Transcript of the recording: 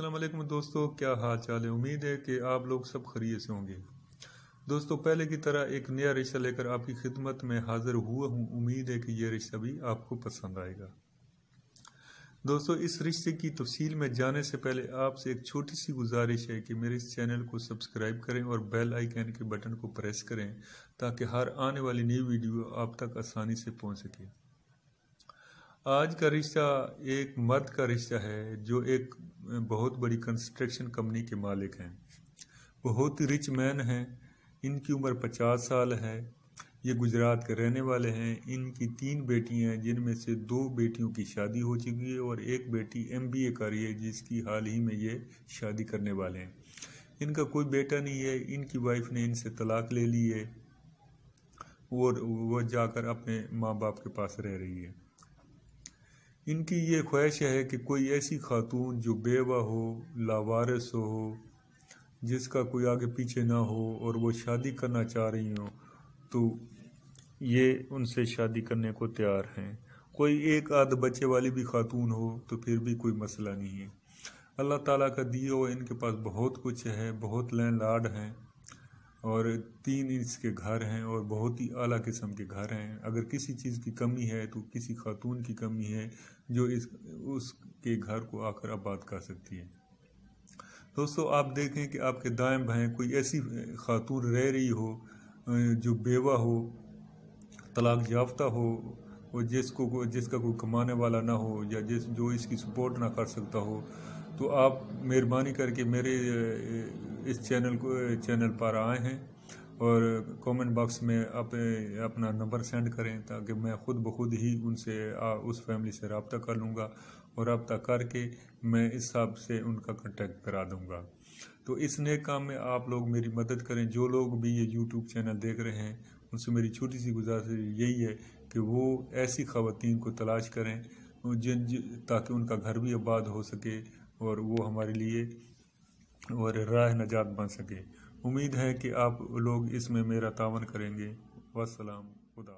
अस्सलाम वालेकुम दोस्तों, क्या हाल चाल है। उम्मीद है कि आप लोग सब खैरियत से होंगे। दोस्तों, पहले की तरह एक नया रिश्ता लेकर आपकी खिदमत में हाजिर हुआ हूँ। उम्मीद है कि यह रिश्ता भी आपको पसंद आएगा। दोस्तों, इस रिश्ते की तफसील में जाने से पहले आपसे एक छोटी सी गुजारिश है कि मेरे इस चैनल को सब्सक्राइब करें और बेल आइकन के बटन को प्रेस करें ताकि हर आने वाली नई वीडियो आप तक आसानी से पहुँच सके। आज का रिश्ता एक मर्द का रिश्ता है जो एक बहुत बड़ी कंस्ट्रक्शन कंपनी के मालिक हैं। बहुत रिच मैन हैं। इनकी उम्र 50 साल है। ये गुजरात के रहने वाले हैं। इनकी 3 बेटियां हैं, जिनमें से 2 बेटियों की शादी हो चुकी है और एक बेटी MBA कर रही है, जिसकी हाल ही में ये शादी करने वाले हैं। इनका कोई बेटा नहीं है। इनकी वाइफ ने इनसे तलाक ले ली है और वो जाकर अपने माँ बाप के पास रह रही है। इनकी ये ख्वाहिश है कि कोई ऐसी खातून जो बेवा हो, लावारिस हो, जिसका कोई आगे पीछे ना हो और वो शादी करना चाह रही हो, तो ये उनसे शादी करने को तैयार हैं। कोई एक आध बच्चे वाली भी खातून हो तो फिर भी कोई मसला नहीं है। अल्लाह ताला का दिया हुआ इनके पास बहुत कुछ है, बहुत लैंडलॉर्ड हैं और 3 इसके घर हैं और बहुत ही आला किस्म के घर हैं। अगर किसी चीज़ की कमी है तो किसी खातून की कमी है जो उसके घर को आकर आबाद कर सकती है। दोस्तों, आप देखें कि आपके दाएं बाएं कोई ऐसी खातून रह रही हो जो बेवा हो, तलाक याफ्ता हो और जिसका कोई कमाने वाला ना हो या जो इसकी सपोर्ट ना कर सकता हो, तो आप मेहरबानी करके मेरे इस चैनल पर आए हैं और कमेंट बॉक्स में अपना नंबर सेंड करें ताकि मैं खुद ब खुद ही उनसे उस फैमिली से रब्ता कर लूँगा और रब्ता करके मैं इस हिसाब से उनका कांटेक्ट करा दूँगा। तो इस नेक काम में आप लोग मेरी मदद करें। जो लोग भी ये यूट्यूब चैनल देख रहे हैं उनसे मेरी छोटी सी गुजारिश यही है कि वो ऐसी ख़वातीन को तलाश करें ताकि उनका घर भी आबाद हो सके और वो हमारे लिए और राह नजात बन सके। उम्मीद है कि आप लोग इसमें मेरा तावन करेंगे। वस्सलाम, खुदा।